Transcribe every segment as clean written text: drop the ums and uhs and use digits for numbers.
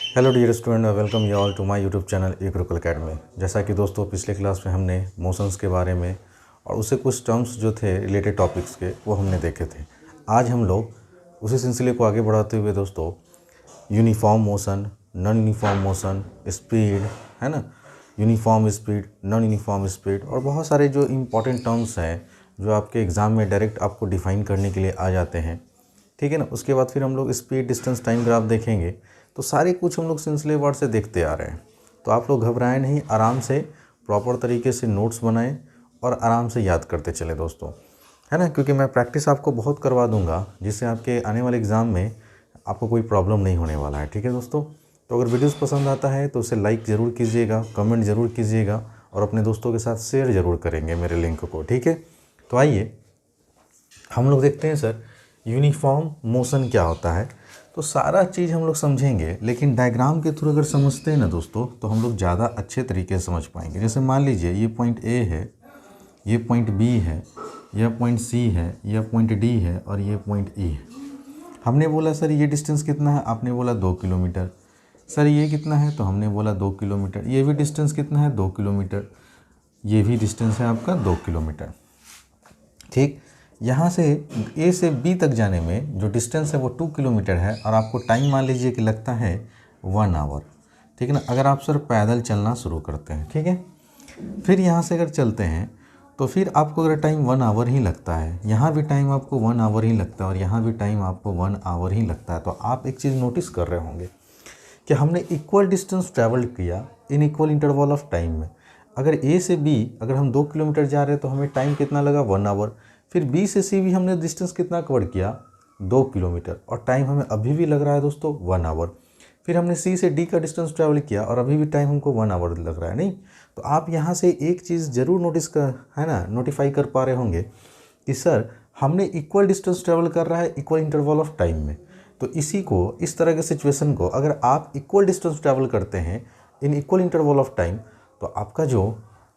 Hello dear student, welcome you all to my YouTube channel a Gurukul academy. जैसा कि दोस्तों पिछले क्लास में हमने मोशंस के बारे में और उससे कुछ टर्म्स जो थे रिलेटेड टॉपिक्स के वो हमने देखे थे। आज हम लोग उसी सिलसिले को आगे बढ़ाते हुए दोस्तों uniform motion, non uniform motion, speed, है ना, uniform speed, non uniform speed और बहुत सारे जो इम्पोर्टेंट टर्म्स हैं जो आपके एग्ज़ाम में डायरेक्ट आपको डिफ़ाइन करने के लिए आ जाते हैं, ठीक है ना। उसके बाद फिर हम लोग स्पीड, डिस्टेंस, टाइम ग्राफ देखेंगे। तो सारे कुछ हम लोग सिलसिले वार से देखते आ रहे हैं। तो आप लोग घबराएं नहीं, आराम से प्रॉपर तरीके से नोट्स बनाएं और आराम से याद करते चले दोस्तों, है ना, क्योंकि मैं प्रैक्टिस आपको बहुत करवा दूंगा जिससे आपके आने वाले एग्ज़ाम में आपको कोई प्रॉब्लम नहीं होने वाला है। ठीक है दोस्तों, तो अगर वीडियोस पसंद आता है तो उसे लाइक ज़रूर कीजिएगा, कमेंट ज़रूर कीजिएगा और अपने दोस्तों के साथ शेयर ज़रूर करेंगे मेरे लिंक को। ठीक है, तो आइए हम लोग देखते हैं सर यूनिफॉर्म मोशन क्या होता है। तो सारा चीज़ हम लोग समझेंगे, लेकिन डायग्राम के थ्रू अगर समझते हैं ना दोस्तों तो हम लोग ज़्यादा अच्छे तरीके से समझ पाएंगे। जैसे मान लीजिए ये पॉइंट ए है, ये पॉइंट बी है, यह पॉइंट सी है, यह पॉइंट डी है और ये पॉइंट ई है। हमने बोला सर ये डिस्टेंस कितना है, आपने बोला 2 किलोमीटर। सर ये कितना है, तो हमने बोला 2 किलोमीटर। ये भी डिस्टेंस कितना है, 2 किलोमीटर। ये भी डिस्टेंस है आपका 2 किलोमीटर। ठीक, यहाँ से ए से बी तक जाने में जो डिस्टेंस है वो 2 किलोमीटर है और आपको टाइम मान लीजिए कि लगता है 1 आवर। ठीक है ना, अगर आप सर पैदल चलना शुरू करते हैं, ठीक है, फिर यहाँ से अगर चलते हैं तो फिर आपको अगर टाइम 1 आवर ही लगता है, यहाँ भी टाइम आपको 1 आवर ही लगता है और यहाँ भी टाइम आपको 1 आवर ही लगता है, तो आप एक चीज़ नोटिस कर रहे होंगे कि हमने इक्वल डिस्टेंस ट्रैवल किया in equal interval of time में। अगर ए से बी अगर हम 2 किलोमीटर जा रहे हैं तो हमें टाइम कितना लगा, 1 आवर। फिर बी से सी भी हमने डिस्टेंस कितना कवर किया, 2 किलोमीटर, और टाइम हमें अभी भी लग रहा है दोस्तों 1 आवर। फिर हमने सी से डी का डिस्टेंस ट्रैवल किया और अभी भी टाइम हमको 1 आवर लग रहा है। नहीं, तो आप यहाँ से एक चीज़ ज़रूर नोटिस कर, है ना, नोटिफाई कर पा रहे होंगे कि सर हमने इक्वल डिस्टेंस ट्रैवल कर रहा है इक्वल इंटरवल ऑफ टाइम में। तो इसी को, इस तरह के सिचुएशन को अगर आप इक्वल डिस्टेंस ट्रैवल करते हैं in equal interval of time तो आपका जो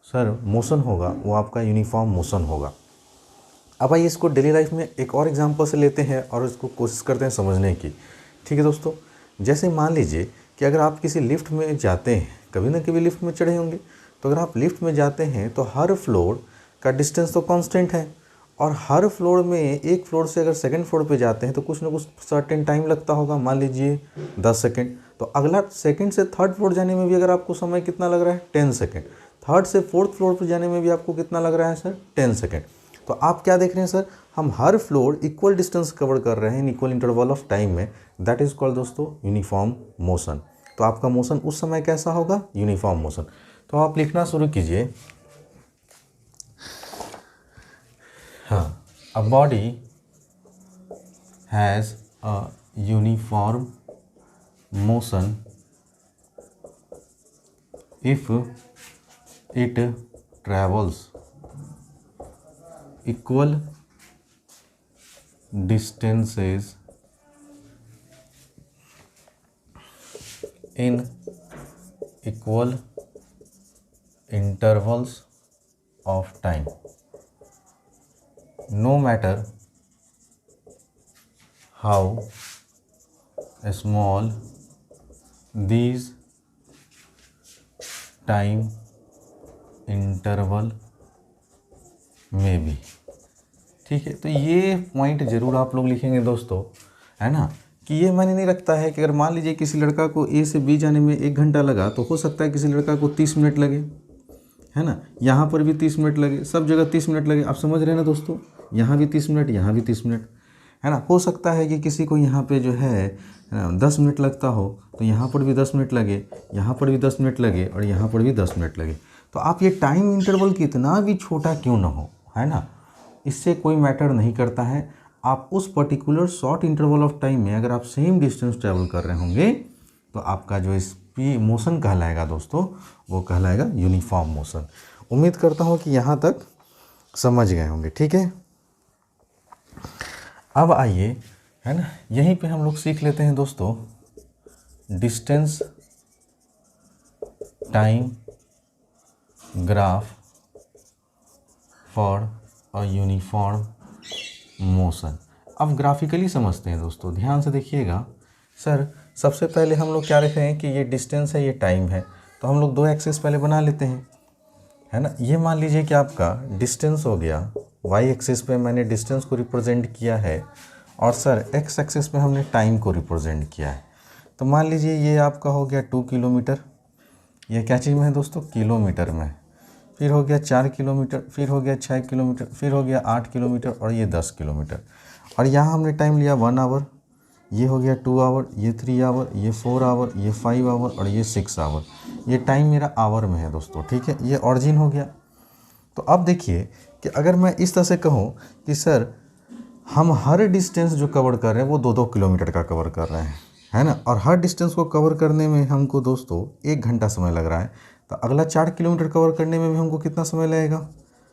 सर मोशन होगा वो आपका यूनिफॉर्म मोशन होगा। अब आइए इसको डेली लाइफ में एक और एग्जांपल से लेते हैं और इसको कोशिश करते हैं समझने की। ठीक है दोस्तों, जैसे मान लीजिए कि अगर आप किसी लिफ्ट में जाते हैं, कभी ना कभी लिफ्ट में चढ़े होंगे, तो अगर आप लिफ्ट में जाते हैं तो हर फ्लोर का डिस्टेंस तो कांस्टेंट है और हर फ्लोर में, एक फ्लोर से अगर सेकंड फ्लोर पे जाते हैं तो कुछ ना कुछ सर्टेन टाइम लगता होगा, मान लीजिए 10 सेकेंड। तो अगला सेकंड से थर्ड फ्लोर जाने में भी अगर आपको समय कितना लग रहा है, 10 सेकेंड। थर्ड से फोर्थ फ्लोर पर जाने में भी आपको कितना लग रहा है सर, 10 सेकेंड। तो आप क्या देख रहे हैं सर, हम हर फ्लोर इक्वल डिस्टेंस कवर कर रहे हैं in equal interval of time में। दैट इज कॉल्ड दोस्तों यूनिफॉर्म मोशन। तो आपका मोशन उस समय कैसा होगा, यूनिफॉर्म मोशन। तो आप लिखना शुरू कीजिए। हाँ, अ body has a uniform motion if it travels equal distances in equal intervals of time, no matter how small these time interval में भी। ठीक है, तो ये पॉइंट ज़रूर आप लोग लिखेंगे दोस्तों, है ना, कि ये मायने नहीं रखता है कि अगर मान लीजिए किसी लड़का को ए से बी जाने में 1 घंटा लगा तो हो सकता है किसी लड़का को 30 मिनट लगे, है ना, यहाँ पर भी 30 मिनट लगे, सब जगह 30 मिनट लगे। आप समझ रहे हैं ना दोस्तों, यहाँ भी 30 मिनट, यहाँ भी 30 मिनट, है ना। हो सकता है कि किसी को यहाँ पे जो है 10 मिनट लगता हो तो यहाँ पर भी 10 मिनट लगे, यहाँ पर भी 10 मिनट लगे और यहाँ पर भी 10 मिनट लगे। तो आप ये टाइम इंटरवल कितना भी छोटा क्यों ना हो, है ना, इससे कोई मैटर नहीं करता है। आप उस particular short interval of time में अगर आप सेम डिस्टेंस ट्रैवल कर रहे होंगे तो आपका जो स्पीड मोशन कहलाएगा दोस्तों, वो कहलाएगा यूनिफॉर्म मोशन। उम्मीद करता हूँ कि यहाँ तक समझ गए होंगे। ठीक है, अब आइए, है ना, यहीं पे हम लोग सीख लेते हैं दोस्तों distance time graph for a uniform motion. अब ग्राफिकली समझते हैं दोस्तों, ध्यान से देखिएगा। सर सबसे पहले हम लोग क्या रख रहे हैं कि ये डिस्टेंस है, ये टाइम है, तो हम लोग 2 एक्सिस पहले बना लेते हैं, है ना। ये मान लीजिए कि आपका डिस्टेंस हो गया, वाई एक्सिस पे मैंने डिस्टेंस को रिप्रेजेंट किया है और सर एक्स एक्सिस पे हमने टाइम को रिप्रेजेंट किया है। तो मान लीजिए ये आपका हो गया 2 किलोमीटर, ये क्या चीज़ में है दोस्तों, किलोमीटर में। फिर हो गया 4 किलोमीटर, फिर हो गया 6 किलोमीटर, फिर हो गया 8 किलोमीटर और ये 10 किलोमीटर। और यहाँ हमने टाइम लिया 1 आवर, ये हो गया 2 आवर, ये 3 आवर, ये 4 आवर, ये 5 आवर और ये 6 आवर। ये टाइम मेरा आवर में है दोस्तों, ठीक है। ये ऑरिजिन हो गया। तो अब देखिए कि अगर मैं इस तरह से कहूँ कि सर हम हर डिस्टेंस जो कवर कर रहे हैं वो 2-2 किलोमीटर का कवर कर रहे हैं, है ना, और हर डिस्टेंस को कवर करने में हमको दोस्तों 1 घंटा समय लग रहा है, तो अगला 4 किलोमीटर कवर करने में भी हमको कितना समय लगेगा,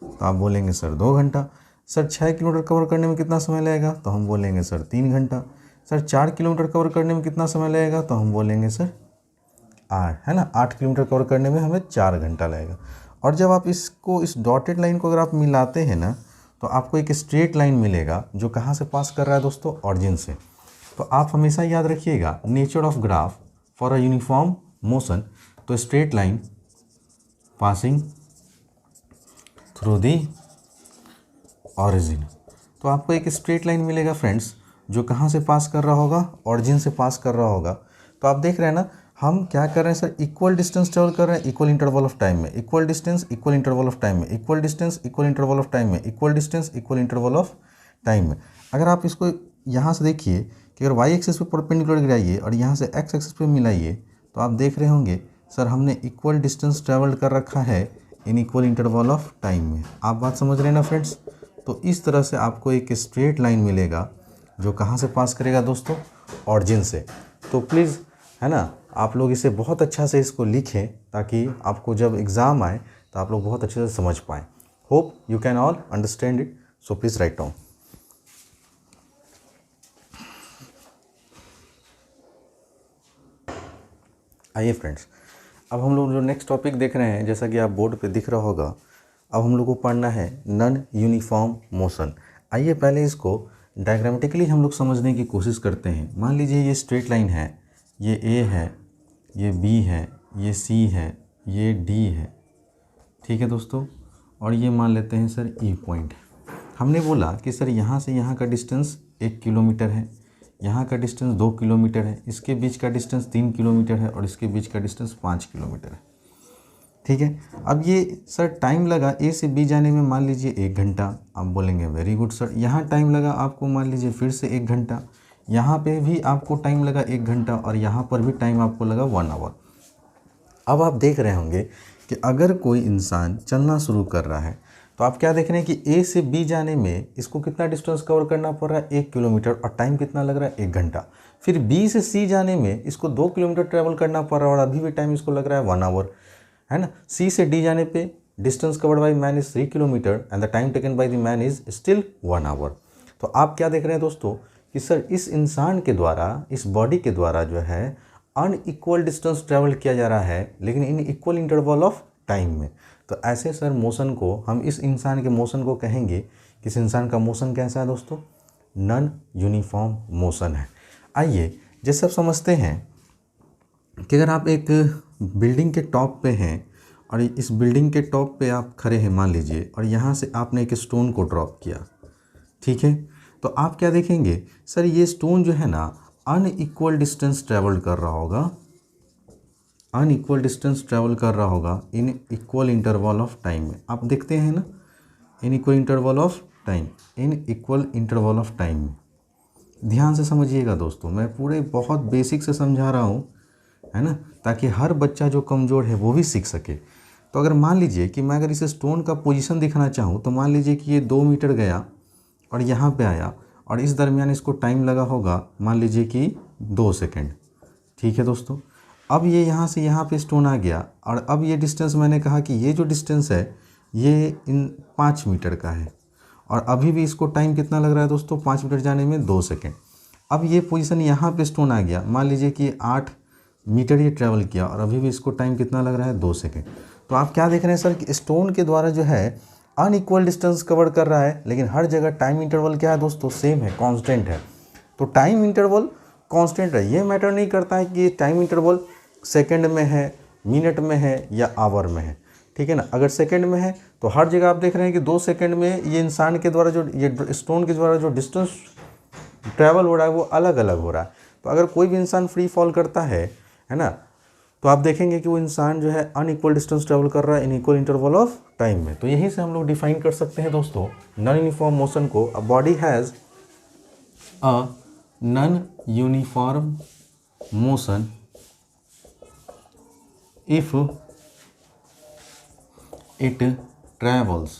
तो आप बोलेंगे सर 2 घंटा। सर 6 किलोमीटर कवर करने में कितना समय लगेगा, तो हम बोलेंगे सर 3 घंटा। सर 4 किलोमीटर कवर करने में कितना समय लगेगा, तो हम बोलेंगे सर 8, है ना, 8 किलोमीटर कवर करने में हमें 4 घंटा लगेगा। और जब आप इसको, इस डॉटेड लाइन को अगर आप मिलाते हैं ना, तो आपको एक स्ट्रेट लाइन मिलेगा जो कहाँ से पास कर रहा है दोस्तों, ऑरिजिन से। तो आप हमेशा याद रखिएगा nature of graph for a uniform motion, तो straight line passing through the origin. तो आपको एक स्ट्रेट लाइन मिलेगा फ्रेंड्स, जो कहाँ से पास कर रहा होगा, ऑरिजिन से पास कर रहा होगा। तो आप देख रहे हैं ना, हम क्या कर रहे हैं सर, इक्वल डिस्टेंस ट्रेवल कर रहे हैं इक्वल इंटरवल ऑफ टाइम में, equal distance equal interval of time में, equal distance equal interval of time में, equal distance equal interval of time में। अगर आप इसको यहाँ से देखिए कि अगर वाई एक्सिस पे परपेंडिकुलर गिराइए और यहाँ से एक्स एक्सिस पे मिलाइए, तो आप देख रहे होंगे सर हमने इक्वल डिस्टेंस ट्रेवल कर रखा है in equal interval of time में। आप बात समझ रहे हैं ना फ्रेंड्स। तो इस तरह से आपको एक स्ट्रेट लाइन मिलेगा जो कहाँ से पास करेगा दोस्तों, ऑरिजिन से। तो प्लीज़, है ना, आप लोग इसे बहुत अच्छा से इसको लिखें ताकि आपको जब एग्ज़ाम आए तो आप लोग बहुत अच्छे से समझ पाएँ। Hope you can all understand it, so please write down. आइए फ्रेंड्स, अब हम लोग जो नेक्स्ट टॉपिक देख रहे हैं, जैसा कि आप बोर्ड पे दिख रहा होगा, अब हम लोग को पढ़ना है नॉन यूनिफॉर्म मोशन। आइए पहले इसको डायग्रामेटिकली हम लोग समझने की कोशिश करते हैं। मान लीजिए ये स्ट्रेट लाइन है, ये ए है, ये बी है, ये सी है, ये डी है, ठीक है दोस्तों, और ये मान लेते हैं सर ई पॉइंट। हमने बोला कि सर यहाँ से यहाँ का डिस्टेंस 1 किलोमीटर है, यहाँ का डिस्टेंस 2 किलोमीटर है, इसके बीच का डिस्टेंस 3 किलोमीटर है और इसके बीच का डिस्टेंस 5 किलोमीटर है, ठीक है। अब ये सर टाइम लगा ए से बी जाने में मान लीजिए 1 घंटा। आप बोलेंगे वेरी गुड सर। यहाँ टाइम लगा आपको मान लीजिए फिर से 1 घंटा, यहाँ पे भी आपको टाइम लगा 1 घंटा और यहाँ पर भी टाइम आपको लगा 1 आवर। अब आप देख रहे होंगे कि अगर कोई इंसान चलना शुरू कर रहा है तो आप क्या देख रहे हैं कि ए से बी जाने में इसको कितना डिस्टेंस कवर करना पड़ रहा है, 1 किलोमीटर, और टाइम कितना लग रहा है, 1 घंटा। फिर बी से सी जाने में इसको 2 किलोमीटर ट्रैवल करना पड़ रहा है और अभी भी टाइम इसको लग रहा है 1 आवर, है ना। सी से डी जाने पे distance covered by man is 3 kilometre and the time taken by the man is still 1 hour. तो आप क्या देख रहे हैं दोस्तों कि सर इस इंसान के द्वारा, इस बॉडी के द्वारा जो है अनइक्वल डिस्टेंस ट्रैवल किया जा रहा है, लेकिन in equal interval of time में। तो ऐसे सर मोशन को हम, इस इंसान के मोशन को कहेंगे कि इस इंसान का मोशन कैसा है दोस्तों, नॉन यूनिफॉर्म मोशन है। आइए जैसे आप समझते हैं कि अगर आप एक बिल्डिंग के टॉप पे हैं और इस बिल्डिंग के टॉप पे आप खड़े हैं मान लीजिए, और यहाँ से आपने एक स्टोन को ड्रॉप किया, ठीक है, तो आप क्या देखेंगे सर ये स्टोन जो है ना अनइक्वल डिस्टेंस ट्रैवल कर रहा होगा, अनइक्वल डिस्टेंस ट्रैवल कर रहा होगा in equal interval of time में। आप देखते हैं ना, in equal interval of time, in equal interval of time में। ध्यान से समझिएगा दोस्तों, मैं पूरे बहुत बेसिक से समझा रहा हूँ, है ना, ताकि हर बच्चा जो कमज़ोर है वो भी सीख सके। तो अगर मान लीजिए कि मैं अगर इस स्टोन का पोजीशन दिखाना चाहूँ, तो मान लीजिए कि ये 2 मीटर गया और यहाँ पे आया और इस दरमियान इसको टाइम लगा होगा मान लीजिए कि 2 सेकंड, ठीक है दोस्तों। अब ये यहाँ से यहाँ पे स्टोन आ गया और अब ये डिस्टेंस मैंने कहा कि ये जो डिस्टेंस है ये इन 5 मीटर का है और अभी भी इसको टाइम कितना लग रहा है दोस्तों, 5 मीटर जाने में 2 सेकंड। अब ये पोजीशन यहाँ पे स्टोन आ गया, मान लीजिए कि 8 मीटर ये ट्रैवल किया और अभी भी इसको टाइम कितना लग रहा है, 2 सेकंड। तो आप क्या देख रहे हैं सर कि स्टोन के द्वारा जो है अनइक्वल डिस्टेंस कवर कर रहा है, लेकिन हर जगह टाइम इंटरवल क्या है दोस्तों, सेम है, कांस्टेंट है। तो टाइम इंटरवल कांस्टेंट रहे। ये मैटर नहीं करता है कि ये टाइम इंटरवल सेकंड में है, मिनट में है या आवर में है, ठीक है ना। अगर सेकंड में है तो हर जगह आप देख रहे हैं कि 2 सेकंड में ये इंसान के द्वारा जो, ये स्टोन के द्वारा जो डिस्टेंस ट्रैवल हो रहा है वो अलग अलग हो रहा है। तो अगर कोई भी इंसान फ्री फॉल करता है ना, तो आप देखेंगे कि वो इंसान जो है अनइक्वल डिस्टेंस ट्रैवल कर रहा है in equal interval of time में। तो यहीं से हम लोग डिफाइन कर सकते हैं दोस्तों नॉन यूनिफॉर्म मोशन को। A body has a non uniform motion if it travels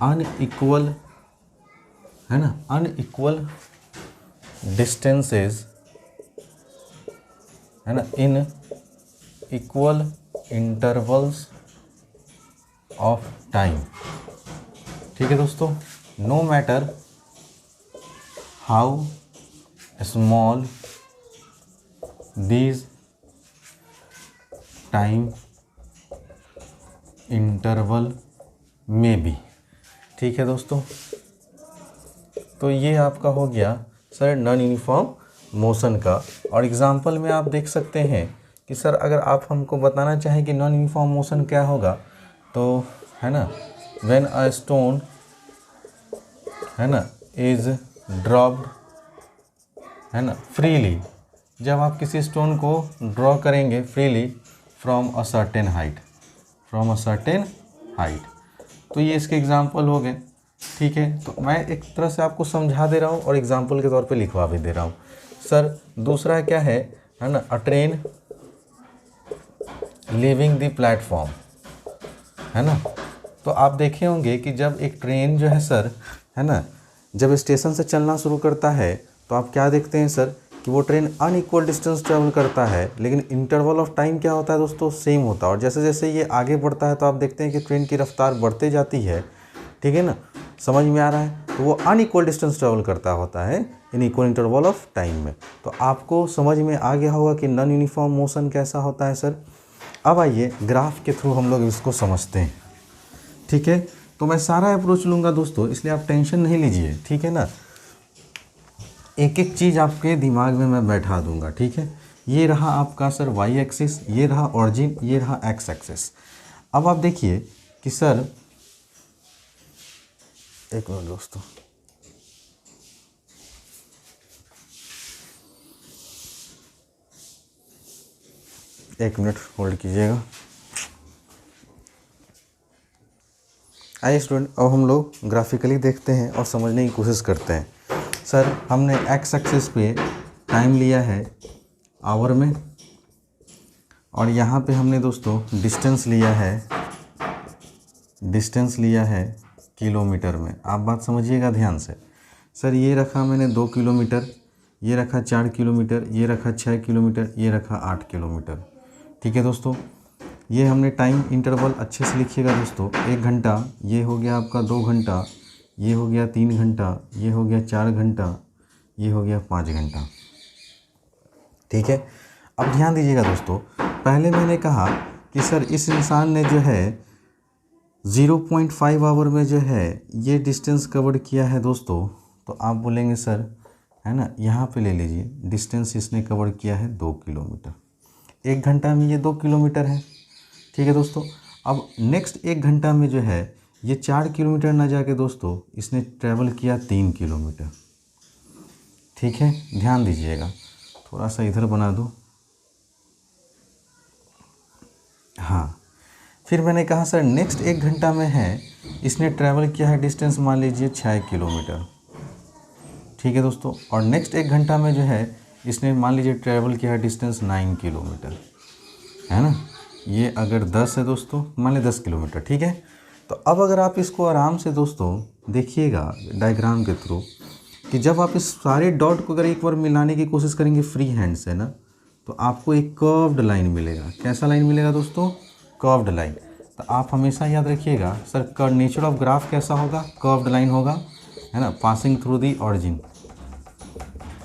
unequal, है ना, अनइक्वल डिस्टेंसेस, है ना, in equal intervals of time. ठीक है दोस्तों, no matter how small these time interval में बी। ठीक है दोस्तों, तो ये आपका हो गया सर नॉन यूनिफॉर्म मोशन का। और एग्जांपल में आप देख सकते हैं कि सर अगर आप हमको बताना चाहें कि नॉन यूनिफॉर्म मोशन क्या होगा, तो है ना, व्हेन अ स्टोन, है ना, इज ड्रॉप्ड, है ना, फ्रीली, जब आप किसी स्टोन को ड्रॉ करेंगे freely from a certain height, from a certain height, तो ये इसके एग्जांपल हो गए। ठीक है, तो मैं एक तरह से आपको समझा दे रहा हूँ और एग्जांपल के तौर पे लिखवा भी दे रहा हूँ। सर दूसरा क्या है ना, अ ट्रेन लीविंग द प्लेटफॉर्म, है ना। तो आप देखे होंगे कि जब एक ट्रेन जो है सर, है ना, जब स्टेशन से चलना शुरू करता है तो आप क्या देखते हैं सर कि वो ट्रेन अनइक्वल डिस्टेंस ट्रैवल करता है, लेकिन इंटरवल ऑफ टाइम क्या होता है दोस्तों, सेम होता है। और जैसे जैसे ये आगे बढ़ता है तो आप देखते हैं कि ट्रेन की रफ्तार बढ़ते जाती है। ठीक है ना, समझ में आ रहा है। तो वो अनइक्वल डिस्टेंस ट्रैवल करता होता है in equal interval of time में। तो आपको समझ में आ गया होगा कि नॉन यूनिफॉर्म मोशन कैसा होता है सर। अब आइए ग्राफ के थ्रू हम लोग इसको समझते हैं। ठीक है, तो मैं सारा अप्रोच लूँगा दोस्तों, इसलिए आप टेंशन नहीं लीजिए। ठीक है ना, एक एक चीज़ आपके दिमाग में मैं बैठा दूंगा। ठीक है, ये रहा आपका सर वाई एक्सिस, ये रहा ऑरिजिन, ये रहा एक्स एक्सिस। अब आप देखिए कि सर, एक मिनट दोस्तों, एक मिनट होल्ड कीजिएगा। आइए स्टूडेंट, अब हम लोग ग्राफिकली देखते हैं और समझने की कोशिश करते हैं। सर हमने एक्स एक्सिस पे टाइम लिया है आवर में, और यहाँ पे हमने दोस्तों डिस्टेंस लिया है किलोमीटर में। आप बात समझिएगा ध्यान से। सर ये रखा मैंने 2 किलोमीटर, ये रखा 4 किलोमीटर, ये रखा 6 किलोमीटर, ये रखा 8 किलोमीटर। ठीक है दोस्तों, ये हमने टाइम इंटरवल अच्छे से लिखिएगा दोस्तों। 1 घंटा, ये हो गया आपका 2 घंटा, ये हो गया 3 घंटा, ये हो गया 4 घंटा, ये हो गया 5 घंटा। ठीक है, अब ध्यान दीजिएगा दोस्तों, पहले मैंने कहा कि सर इस इंसान ने जो है 0.5 आवर में जो है ये डिस्टेंस कवर किया है दोस्तों। तो आप बोलेंगे सर, है ना, यहाँ पे ले लीजिए, डिस्टेंस इसने कवर किया है 2 किलोमीटर। 1 घंटा में ये 2 किलोमीटर है। ठीक है दोस्तों, अब नेक्स्ट 1 घंटा में जो है ये 4 किलोमीटर ना जाके दोस्तों इसने ट्रैवल किया 3 किलोमीटर। ठीक है, ध्यान दीजिएगा, थोड़ा सा इधर बना दो। हाँ, फिर मैंने कहा सर नेक्स्ट 1 घंटा में है इसने ट्रैवल किया है डिस्टेंस मान लीजिए 6 किलोमीटर। ठीक है दोस्तों, और नेक्स्ट 1 घंटा में जो है इसने मान लीजिए ट्रैवल किया है डिस्टेंस 9 किलोमीटर, है ना। ये अगर 10 है दोस्तों, मान लीजिए 10 किलोमीटर। ठीक है, तो अब अगर आप इसको आराम से दोस्तों देखिएगा डायग्राम के थ्रू कि जब आप इस सारे डॉट को अगर एक बार मिलाने की कोशिश करेंगे फ्री हैंड से ना, तो आपको एक कर्व्ड लाइन मिलेगा। कैसा लाइन मिलेगा दोस्तों, कर्व्ड लाइन। तो आप हमेशा याद रखिएगा सर, नेचर ऑफ ग्राफ कैसा होगा, कर्व्ड लाइन होगा, है ना, passing through the origin,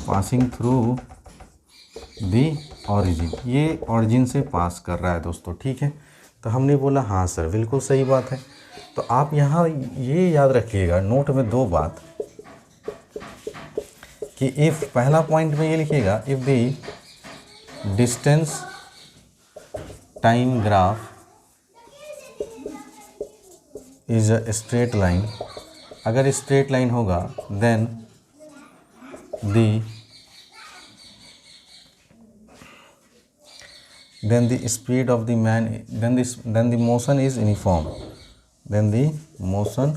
passing through the origin, ये ऑरिजिन से पास कर रहा है दोस्तों। ठीक है, तो हमने बोला हाँ सर बिल्कुल सही बात है। तो आप यहाँ ये याद रखिएगा नोट में 2 बात कि इफ़, पहला पॉइंट में ये लिखिएगा, if the distance time graph is a straight line, अगर स्ट्रेट लाइन होगा then the speed of the man, then the motion is uniform, then the motion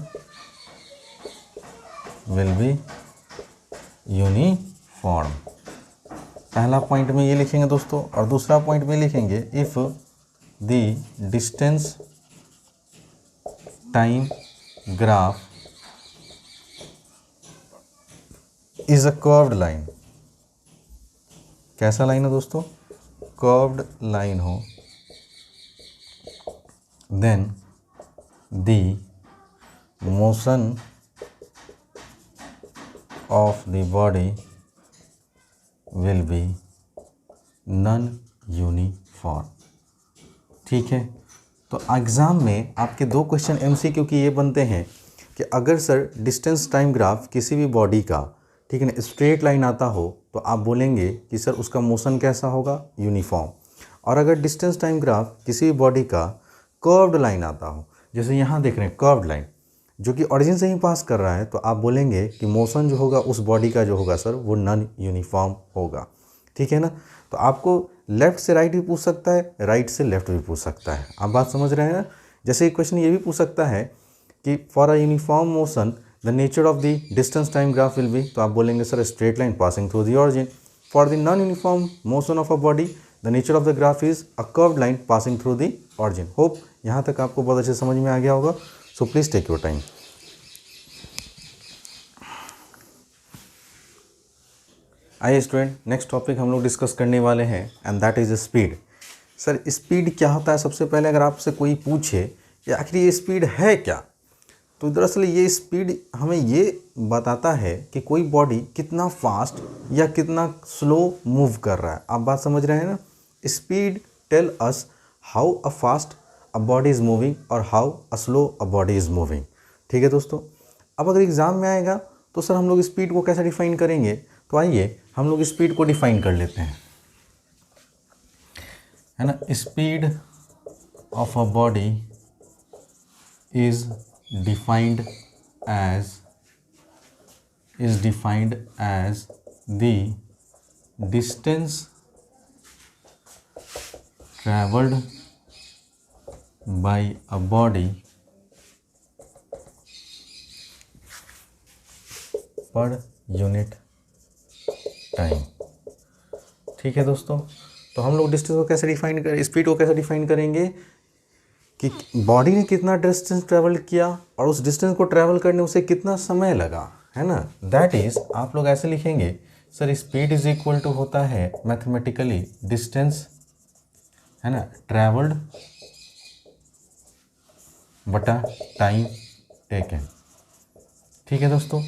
will be uniform। पहला पॉइंट में ये लिखेंगे दोस्तों, और दूसरा पॉइंट में लिखेंगे if the distance time graph is a curved line. कैसा लाइन है दोस्तों? कर्व्ड लाइन हो, then the motion of the body will be non uniform. ठीक है, तो एग्ज़ाम में आपके 2 क्वेश्चन एमसीक्यू के ये बनते हैं कि अगर सर डिस्टेंस टाइम ग्राफ किसी भी बॉडी का, ठीक है ना, स्ट्रेट लाइन आता हो तो आप बोलेंगे कि सर उसका मोशन कैसा होगा? यूनिफॉर्म। और अगर डिस्टेंस टाइम ग्राफ किसी भी बॉडी का कर्व्ड लाइन आता हो, जैसे यहाँ देख रहे हैं कर्व्ड लाइन जो कि ऑरिजिन से ही पास कर रहा है, तो आप बोलेंगे कि मोशन जो होगा उस बॉडी का जो होगा सर वो नॉन यूनिफॉर्म होगा। ठीक है ना, तो आपको लेफ़्ट से राइट भी पूछ सकता है, राइट से लेफ़्ट भी पूछ सकता है। आप बात समझ रहे हैं ना? जैसे क्वेश्चन ये भी पूछ सकता है कि for a uniform motion the nature of the distance time graph will be, तो आप बोलेंगे sir straight line passing through the origin. For the non uniform motion of a body the nature of the graph is a curved line passing through the origin. Hope यहाँ तक आपको बहुत अच्छे समझ में आ गया होगा। So please take your time. आइए स्टूडेंट, नेक्स्ट टॉपिक हम लोग डिस्कस करने वाले हैं and that is speed. Sir speed क्या होता है? सबसे पहले अगर आपसे कोई पूछे कि आखिर ये स्पीड है क्या, तो दरअसल ये स्पीड हमें ये बताता है कि कोई बॉडी कितना फास्ट या कितना स्लो मूव कर रहा है। आप बात समझ रहे हैं ना? Speed tell us how uh fast a body is moving और how uh slow a body is moving. ठीक है दोस्तों, अब अगर एग्ज़ाम में आएगा तो सर हम लोग स्पीड को कैसे डिफाइन करेंगे? तो आइए हम लोग स्पीड को डिफाइन कर लेते हैं, है ना। Speed of a body is defined as the distance traveled by a body per unit time. ठीक है दोस्तों, तो हम लोग डिस्टेंस को कैसे डिफाइन करें, स्पीड को कैसे डिफाइन करेंगे कि बॉडी ने कितना डिस्टेंस ट्रैवल किया और उस डिस्टेंस को ट्रैवल करने उसे कितना समय लगा, है ना। दैट इज़ आप लोग ऐसे लिखेंगे sir speed is equal to होता है मैथमेटिकली डिस्टेंस, है ना, ट्रैवल्ड बटा टाइम टेकन। ठीक है दोस्तों,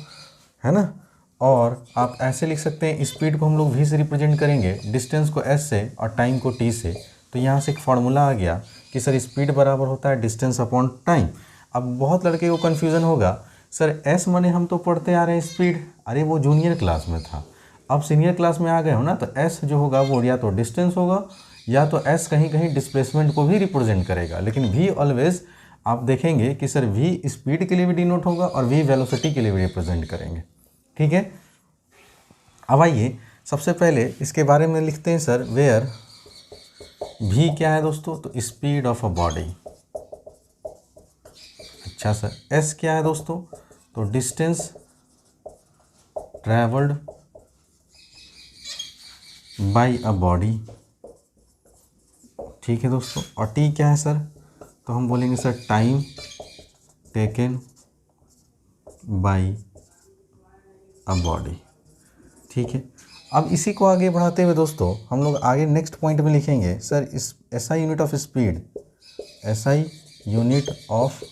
है ना। और आप ऐसे लिख सकते हैं, स्पीड को हम लोग v से रिप्रेजेंट करेंगे, डिस्टेंस को s से और टाइम को t से। तो यहाँ से एक फार्मूला आ गया कि सर स्पीड बराबर होता है डिस्टेंस अपॉन टाइम। अब बहुत लड़के को कन्फ्यूज़न होगा, सर s माने हम तो पढ़ते आ रहे हैं स्पीड, अरे वो जूनियर क्लास में था, अब सीनियर क्लास में आ गए हो ना, तो s जो होगा वो या तो डिस्टेंस होगा या तो s कहीं कहीं डिस्प्लेसमेंट को भी रिप्रेजेंट करेगा, लेकिन v ऑलवेज आप देखेंगे कि सर v स्पीड के लिए भी डिनोट होगा और v वेलोसिटी के लिए भी रिप्रेजेंट करेंगे। ठीक है, अब आइए सबसे पहले इसके बारे में लिखते हैं सर, वेयर v क्या है दोस्तों? तो स्पीड ऑफ अ बॉडी। अच्छा सर, s क्या है दोस्तों? तो distance travelled bye a body. ठीक है दोस्तों, और t क्या है सर? तो हम बोलेंगे sir time taken bye a body. ठीक है, अब इसी को आगे बढ़ाते हुए दोस्तों हम लोग आगे नेक्स्ट पॉइंट में लिखेंगे सर इस SI unit of speed, SI unit of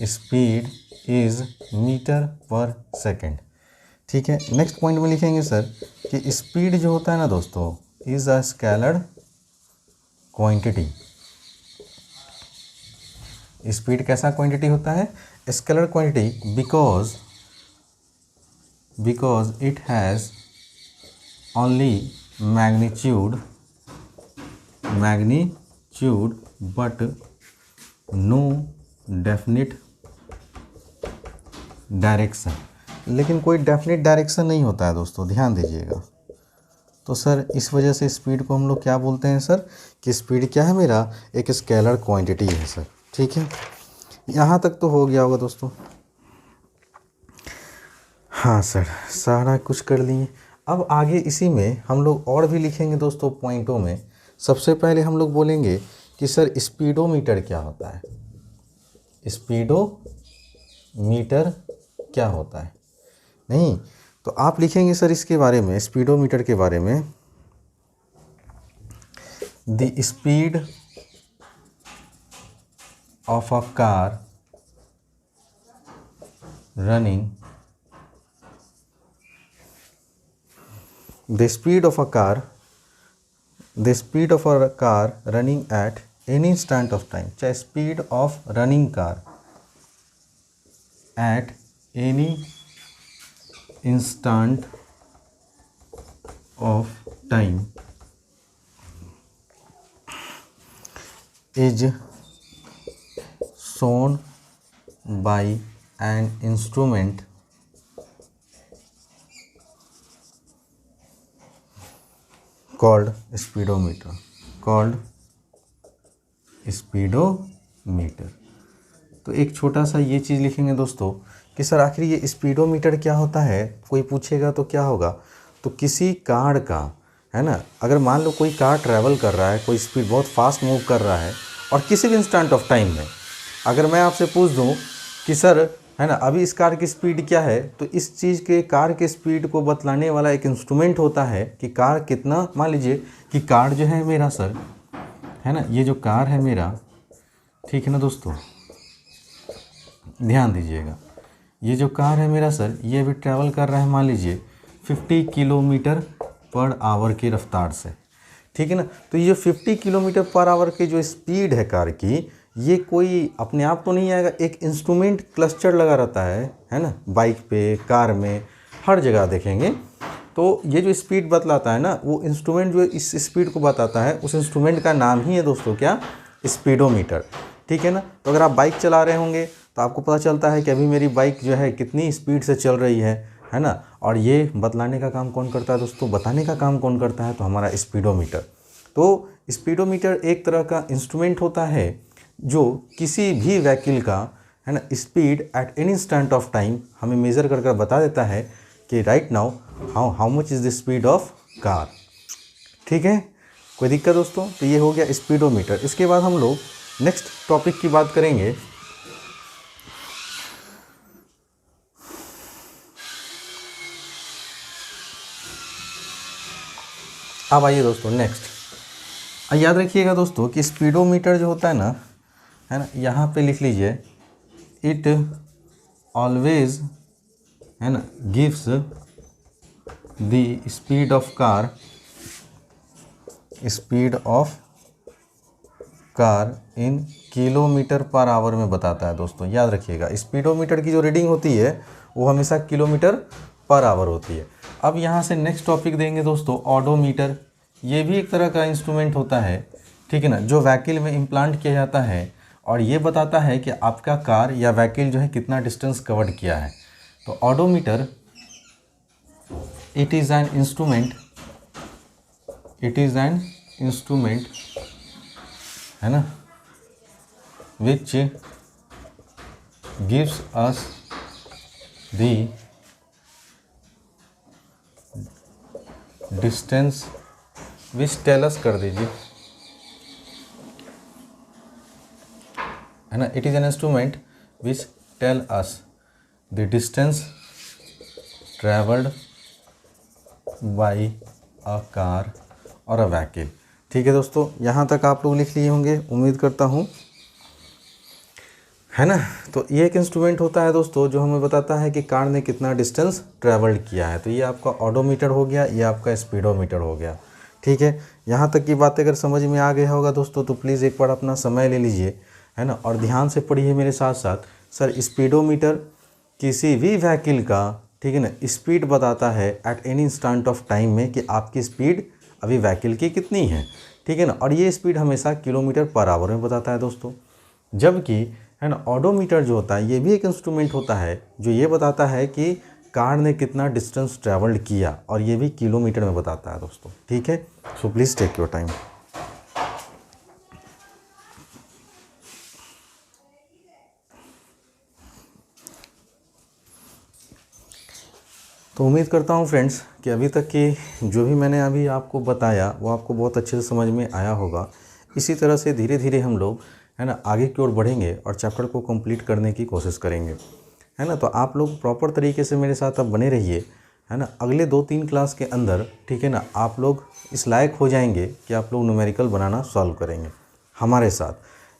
speed is metre per second. ठीक है, नेक्स्ट पॉइंट में लिखेंगे सर कि स्पीड जो होता है ना दोस्तों is a scalar quantity. Speed कैसा क्वांटिटी होता है? Scalar quantity, because because it has only magnitude but no definite direction. लेकिन कोई डेफिनेट डायरेक्शन नहीं होता है दोस्तों, ध्यान दीजिएगा। तो सर इस वजह से स्पीड को हम लोग क्या बोलते हैं सर, कि स्पीड क्या है मेरा, एक स्केलर क्वांटिटी है सर। ठीक है, यहाँ तक तो हो गया होगा दोस्तों। हाँ सर, सारा कुछ कर लिए। अब आगे इसी में हम लोग और भी लिखेंगे दोस्तों पॉइंटों में। सबसे पहले हम लोग बोलेंगे कि सर स्पीडोमीटर क्या होता है, स्पीडोमीटर क्या होता है। नहीं तो आप लिखेंगे सर इसके बारे में, स्पीडोमीटर के बारे में, the speed of a car running, the speed of a car running at any instant of time, चाहे speed of running car at any instant of time is shown by an instrument called speedometer, तो एक छोटा सा ये चीज़ लिखेंगे दोस्तों कि sir आखिर ये स्पीडोमीटर क्या होता है। कोई पूछेगा तो क्या होगा, तो किसी कार का, है ना, अगर मान लो कोई कार ट्रैवल कर रहा है, कोई स्पीड बहुत फास्ट मूव कर रहा है, और किसी भी इंस्टेंट ऑफ टाइम में अगर मैं आपसे पूछ दूं कि सर, है ना, अभी इस कार की स्पीड क्या है, तो इस चीज़ के कार के स्पीड को बतलाने वाला एक इंस्ट्रूमेंट होता है कि कार कितना, मान लीजिए कि कार जो है मेरा सर, है ना, ये जो कार है मेरा, ठीक है ना दोस्तों, ध्यान दीजिएगा, ये जो कार है मेरा सर, ये अभी ट्रैवल कर रहा है मान लीजिए 50 किलोमीटर पर आवर की रफ्तार से। ठीक है ना, तो ये जो 50 किलोमीटर पर आवर की जो स्पीड है कार की, ये कोई अपने आप तो नहीं आएगा, एक इंस्ट्रूमेंट क्लस्टर लगा रहता है ना, बाइक पे, कार में, हर जगह देखेंगे। तो ये जो स्पीड बतलाता है ना, वो इंस्ट्रूमेंट जो इस स्पीड को बताता है, उस इंस्ट्रूमेंट का नाम ही है दोस्तों क्या, स्पीडोमीटर। ठीक है ना, तो अगर आप बाइक चला रहे होंगे तो आपको पता चलता है कि अभी मेरी बाइक जो है कितनी स्पीड से चल रही है ना, और ये बतलाने का काम कौन करता है दोस्तों, बताने का काम कौन करता है, तो हमारा स्पीडोमीटर। तो स्पीडोमीटर एक तरह का इंस्ट्रूमेंट होता है जो किसी भी व्हीकल का, है ना, speed at any instant of time हमें मेज़र कर बता देता है कि right now how much is the speed of car. ठीक है, कोई दिक्कत दोस्तों। तो ये हो गया स्पीडोमीटर। इसके बाद हम लोग नेक्स्ट टॉपिक की बात करेंगे। अब आइए दोस्तों नेक्स्ट, याद रखिएगा दोस्तों कि स्पीडोमीटर जो होता है ना, यहाँ पे लिख लीजिए, इट ऑलवेज, है ना, gives the speed of car in kilometre per hour में बताता है दोस्तों। याद रखिएगा स्पीडोमीटर की जो रीडिंग होती है वो हमेशा किलोमीटर पर आवर होती है। अब यहाँ से नेक्स्ट टॉपिक देंगे दोस्तों, ऑडोमीटर। ये भी एक तरह का इंस्ट्रूमेंट होता है, ठीक है ना, जो व्हीकल में इम्प्लांट किया जाता है और ये बताता है कि आपका कार या व्हीकल जो है कितना डिस्टेंस कवर्ड किया है। तो odometer it is an instrument, है ना, which gives us the distance, which tell us कर दीजिए, है ना, it is an instrument which tell us the distance travelled by a car और अ व्हीकल। ठीक है दोस्तों, यहाँ तक आप लोग लिख लिए होंगे उम्मीद करता हूँ, है ना। तो ये एक इंस्ट्रूमेंट होता है दोस्तों जो हमें बताता है कि कार ने कितना डिस्टेंस ट्रैवल्ड किया है। तो ये आपका ऑडोमीटर हो गया, ये आपका स्पीडोमीटर हो गया। ठीक है, यहाँ तक की बात अगर समझ में आ गया होगा दोस्तों तो प्लीज़ एक बार अपना समय ले लीजिए, है ना, और ध्यान से पढ़िए मेरे साथ साथ। सर स्पीडोमीटर किसी भी व्हीकल का ठीक है ना, स्पीड बताता है at any instant of time में कि आपकी स्पीड अभी व्हीकल की कितनी है, ठीक है ना। और ये स्पीड हमेशा किलोमीटर पर आवर में बताता है दोस्तों। जबकि है ना ऑडोमीटर जो होता है ये भी एक इंस्ट्रूमेंट होता है जो ये बताता है कि कार ने कितना डिस्टेंस ट्रैवल्ड किया, और ये भी किलोमीटर में बताता है दोस्तों, ठीक है। So please take your time. तो उम्मीद करता हूँ फ्रेंड्स कि अभी तक की जो भी मैंने अभी आपको बताया वो आपको बहुत अच्छे से समझ में आया होगा। इसी तरह से धीरे धीरे हम लोग है ना आगे की ओर बढ़ेंगे और चैप्टर को कंप्लीट करने की कोशिश करेंगे, है ना। तो आप लोग प्रॉपर तरीके से मेरे साथ अब बने रहिए, है ना। अगले 2-3 क्लास के अंदर, ठीक है ना, आप लोग इस लायक हो जाएंगे कि आप लोग न्यूमेरिकल बनाना सॉल्व करेंगे हमारे साथ।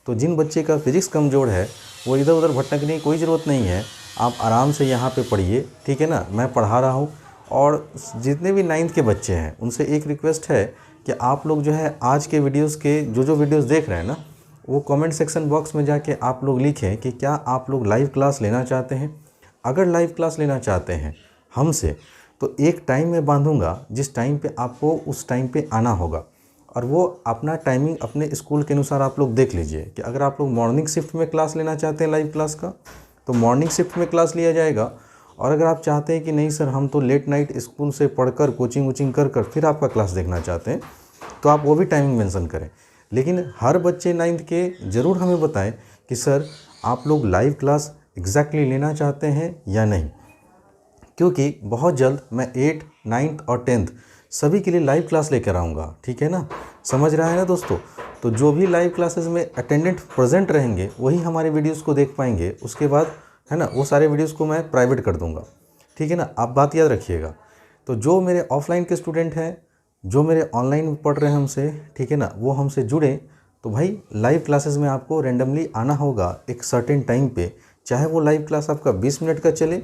तो जिन बच्चे का फिजिक्स कमज़ोर है वो इधर उधर भटकने की कोई ज़रूरत नहीं है, आप आराम से यहाँ पे पढ़िए, ठीक है ना। मैं पढ़ा रहा हूँ। और जितने भी 9th के बच्चे हैं उनसे एक रिक्वेस्ट है कि आप लोग जो है आज के वीडियोस के जो वीडियोस देख रहे हैं ना, वो कमेंट सेक्शन बॉक्स में जाके आप लोग लिखें कि क्या आप लोग लाइव क्लास लेना चाहते हैं। अगर लाइव क्लास लेना चाहते हैं हमसे तो एक टाइम में बांधूंगा जिस टाइम पे आपको उस टाइम पे आना होगा, और वो अपना टाइमिंग अपने स्कूल के अनुसार आप लोग देख लीजिए कि अगर आप लोग मॉर्निंग शिफ्ट में क्लास लेना चाहते हैं लाइव क्लास का तो मॉर्निंग शिफ्ट में क्लास लिया जाएगा। और अगर आप चाहते हैं कि नहीं सर हम तो लेट नाइट स्कूल से पढ़कर कोचिंग वोचिंग कर फिर आपका क्लास देखना चाहते हैं, तो आप वो भी टाइमिंग मेंशन करें। लेकिन हर बच्चे 9th के ज़रूर हमें बताएं कि सर आप लोग लाइव क्लास एग्जैक्टली लेना चाहते हैं या नहीं, क्योंकि बहुत जल्द मैं 8th, 9th और 10th सभी के लिए लाइव क्लास लेकर आऊँगा, ठीक है ना। समझ रहा है ना दोस्तों। तो जो भी लाइव क्लासेस में अटेंडेंट प्रेजेंट रहेंगे वही हमारे वीडियोस को देख पाएंगे। उसके बाद है ना वो सारे वीडियोस को मैं प्राइवेट कर दूंगा, ठीक है ना। आप बात याद रखिएगा। तो जो मेरे ऑफलाइन के स्टूडेंट हैं, जो मेरे ऑनलाइन पढ़ रहे हैं हमसे, ठीक है ना, वो हमसे जुड़े तो भाई लाइव क्लासेस में आपको रेंडमली आना होगा एक सर्टेन टाइम पे। चाहे वो लाइव क्लास आपका 20 मिनट का चले,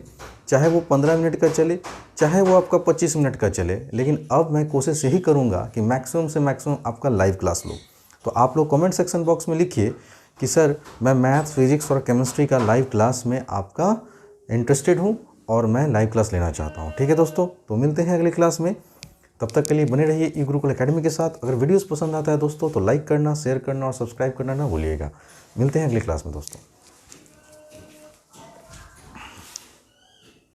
चाहे वो 15 मिनट का चले, चाहे वो आपका 25 मिनट का चले, लेकिन अब मैं कोशिश यही करूँगा कि मैक्सिमम से मैक्सिमम आपका लाइव क्लास लो। तो आप लोग कमेंट सेक्शन बॉक्स में लिखिए कि सर मैं मैथ्स, फिजिक्स और केमिस्ट्री का लाइव क्लास में आपका इंटरेस्टेड हूँ और मैं लाइव क्लास लेना चाहता हूँ, ठीक है दोस्तों। तो मिलते हैं अगली क्लास में, तब तक के लिए बने रहिए ई गुरुकुल एकेडमी के साथ। अगर वीडियोस पसंद आता है दोस्तों तो लाइक करना, शेयर करना और सब्सक्राइब करना ना भूलिएगा। मिलते हैं अगली क्लास में दोस्तों।